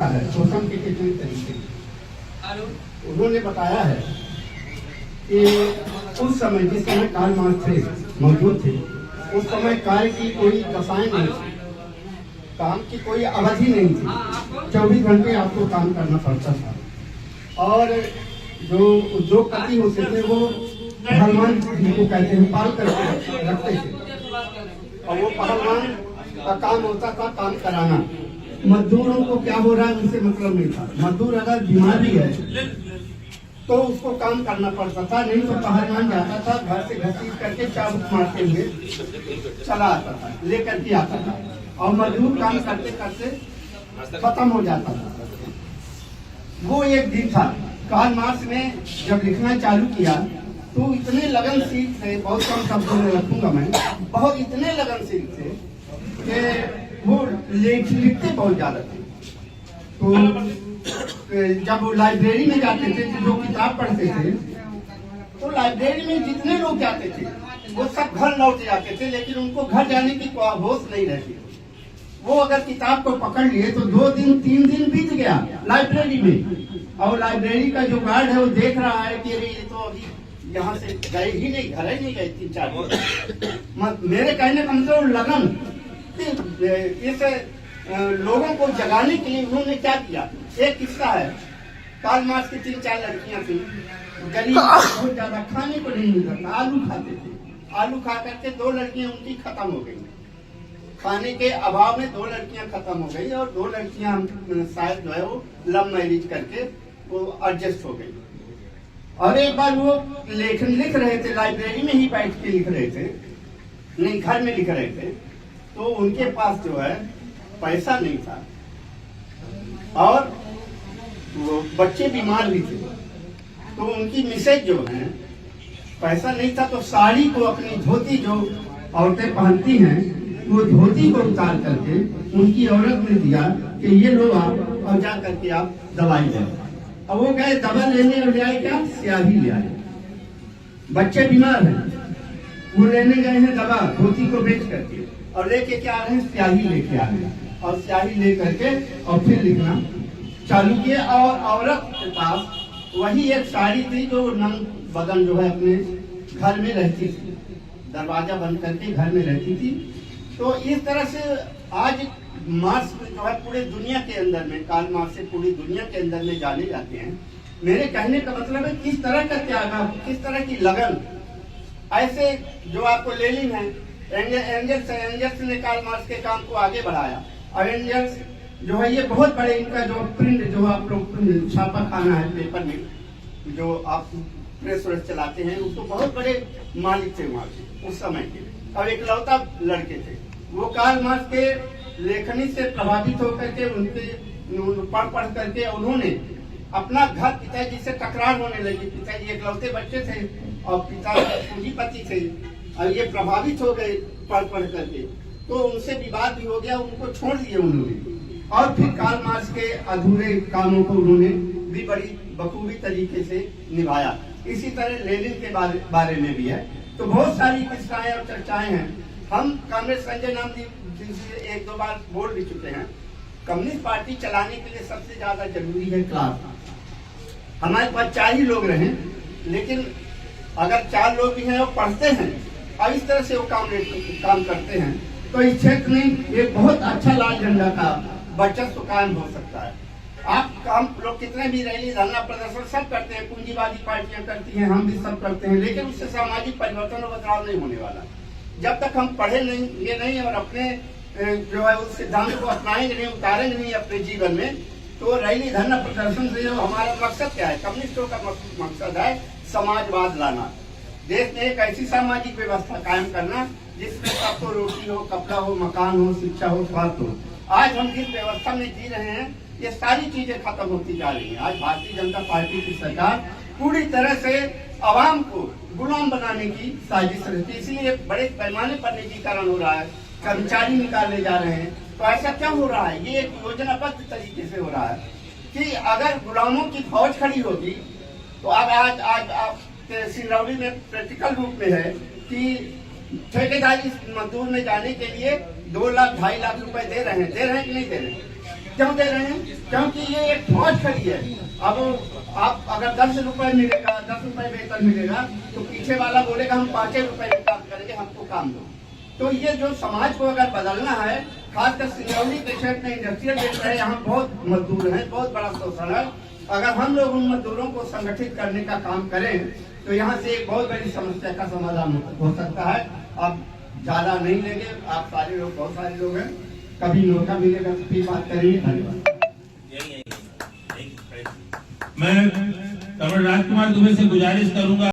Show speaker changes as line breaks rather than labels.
शोषण के कितने तरीके उन्होंने बताया है कि उस समय जिस समय कार्ल मार्क्स थे मौजूद थे, उस समय कार्य की कोई दशाएं नहीं थी, काम की कोई अवधि नहीं थी, 24 घंटे आपको काम करना पड़ता था। और जो उद्योगपति होते थे वो पहलवान जिनको कहते हैं पाल करके रखते थे, और वो पहलवान का काम होता था काम कराना। मजदूरों को क्या हो रहा है उनसे मतलब नहीं था। मजदूर अगर बीमार भी है तो उसको काम करना पड़ता था, नहीं तो पहलवान जाता था घर से घसीट करके चाबुक मारते हुए चला आता था, लेकर के आता था, और मजदूर काम करते करते खत्म हो जाता था। वो एक दिन था। कार्ल मार्क्स ने जब लिखना चालू किया तो इतने लगनशील थे, बहुत कम शब्दों में रखूंगा मैं, बहुत इतने लगनशील थे कि वो लिखते बहुत ज्यादा थे। तो जब वो लाइब्रेरी में जाते थे जो किताब पढ़ते थे, तो लाइब्रेरी में जितने लोग जाते थे वो सब घर लौट जाते थे, लेकिन उनको घर जाने की कोई होश नहीं रहती। वो अगर किताब को पकड़ लिए तो 2 दिन 3 दिन बीत गया लाइब्रेरी में, और लाइब्रेरी का जो गार्ड है वो देख रहा है कि ये तो अभी यहाँ से गए ही नहीं, घर ही नहीं गए 3-4 दिन। मेरे कहने का मतलब लगन इस लोगों को जगाने के लिए उन्होंने क्या किया। एक किस्सा है, कार्ल मार्क्स की 3-4 लड़कियां थी, गरीब, बहुत ज्यादा खाने को नहीं मिलता था, आलू खाते थे। आलू खा करके 2 लड़कियां उनकी खत्म हो गई, खाने के अभाव में 2 लड़कियां खत्म हो गई, और 2 लड़कियां शायद जो है वो लव मैरिज करके वो एडजस्ट हो गई। और एक बार वो लेखन लिख रहे थे, लाइब्रेरी में ही बैठ के लिख रहे थे, नहीं घर में लिख रहे थे, तो उनके पास जो है पैसा नहीं था, और वो बच्चे बीमार भी थे। तो उनकी मिसेज जो है, पैसा नहीं था तो साड़ी को, अपनी धोती जो औरतें पहनती हैं, वो धोती को उतार करके उनकी औरत ने दिया कि ये लो आप, और जा करके आप दवाई ले। और वो गए दवा लेने, और ले आए क्या, स्याही ले आए। बच्चे बीमार हैं, वो लेने गए हैं दवा धोती को बेच करके, और लेके क्या आ रहे हैं, स्याही लेके आ रहे हैं, और स्याही ले करके और फिर लिखना चालू किए। और औरत के पास वही एक साड़ी थी जो नंग बदन जो है अपने घर में रहती थी, दरवाजा बंद करके घर में रहती थी। तो इस तरह से आज मार्क्स जो है पूरे दुनिया के अंदर में, कार्ल मार्क्स से पूरी दुनिया के अंदर में जाने जाते हैं। मेरे कहने का मतलब है किस तरह का त्याग, किस तरह की लगन। ऐसे जो आपको लेनिन है, एंगल्स ने कार्ल मार्क्स के काम को आगे बढ़ाया। और एंगल्स जो है ये बहुत बड़े, इनका जो प्रिंट जो आप लोग छापा खाना है पेपर में, जो आप प्रेस व्रेस चलाते हैं, उसको बहुत बड़े मालिक थे वहाँ के उस समय के, और इकलौता लड़के थे। वो कार्ल मार्क्स के लेखनी से प्रभावित होकर के उनके पढ़ करके उन्होंने अपना घर, पिताजी से टकरार होने लगी। पिताजी इकलौते बच्चे थे और पिता पूंजीपति थे, और ये प्रभावित हो गए पढ़ करके, तो उनसे विवाद भी हो गया, उनको छोड़ दिए उन्होंने। और फिर कार्ल मार्क्स के अधूरे कामों को उन्होंने भी बड़ी बखूबी तरीके से निभाया। इसी तरह लेनिन के बारे में भी है। तो बहुत सारी किस्साएं और चर्चाएं हैं। हम कांग्रेस संजय नाम जी से 1-2 बार बोल भी चुके हैं, कम्युनिस्ट पार्टी चलाने के लिए सबसे ज्यादा जरूरी है क्लास। हमारे पास 4 ही लोग रहे, लेकिन अगर 4 लोग भी हैं और पढ़ते हैं और इस तरह से वो काम करते हैं, तो इस क्षेत्र में एक बहुत अच्छा लाल झंडा का वर्चस्व कायम हो सकता है। हम लोग कितने भी रैली, धरना, प्रदर्शन सब करते हैं, पूंजीवादी पार्टियां करती हैं, हम भी सब करते हैं, लेकिन उससे सामाजिक परिवर्तन और बदलाव नहीं होने वाला। जब तक हम पढ़े नहीं, ये नहीं, और अपने जो है उस सिद्धांत को अपनाएंगे नहीं, उतारेंगे नहीं अपने जीवन में, तो रैली, धरना, प्रदर्शन से जो हमारा मकसद क्या है, कम्युनिस्टों का मकसद है समाजवाद लाना, देश में एक ऐसी सामाजिक व्यवस्था कायम करना जिसमें सबको रोटी हो, कपड़ा हो, मकान हो, शिक्षा हो, स्वास्थ्य हो। आज हम जिस व्यवस्था में जी रहे हैं, ये सारी चीजें खत्म होती जा रही हैं। आज भारतीय जनता पार्टी की सरकार पूरी तरह से आवाम को गुलाम बनाने की साजिश रहती है, इसलिए बड़े पैमाने पर निजीकरण हो रहा है, कर्मचारी निकाले जा रहे हैं। तो ऐसा क्या हो रहा है, ये एक योजनाबद्ध तरीके से हो रहा है कि अगर गुलामों की फौज खड़ी होगी, तो अब आज सिंगरौली में प्रैक्टिकल रूप में है कि ठेकेदारी मजदूर में जाने के लिए 2 लाख 2.5 लाख रुपए दे रहे हैं कि नहीं दे रहे हैं। क्यों दे रहे हैं? क्योंकि ये एक फौज खड़ी है। अब आप अगर 10 रुपए मिलेगा, 10 रुपए वेतन मिलेगा, तो पीछे वाला बोलेगा हम 5 रुपए में काम करेंगे, हमको काम दो। तो ये जो समाज को अगर बदलना है, खासकर सिंगरौली के क्षेत्र में इंडस्ट्रियल बेल्ट है, यहाँ बहुत मजदूर हैं, बहुत बड़ा शोषण है। अगर हम लोग उन मजदूरों को संगठित करने का काम करें तो यहाँ से एक बहुत बड़ी समस्या का समाधान हो सकता है। अब ज्यादा नहीं लेंगे, आप सारे लोग, बहुत सारे लोग हैं, कभी मौका मिलेगा तो फिर बात करेंगे। धन्यवाद।
मैं कमल राजकुमार दुबे से गुजारिश करूंगा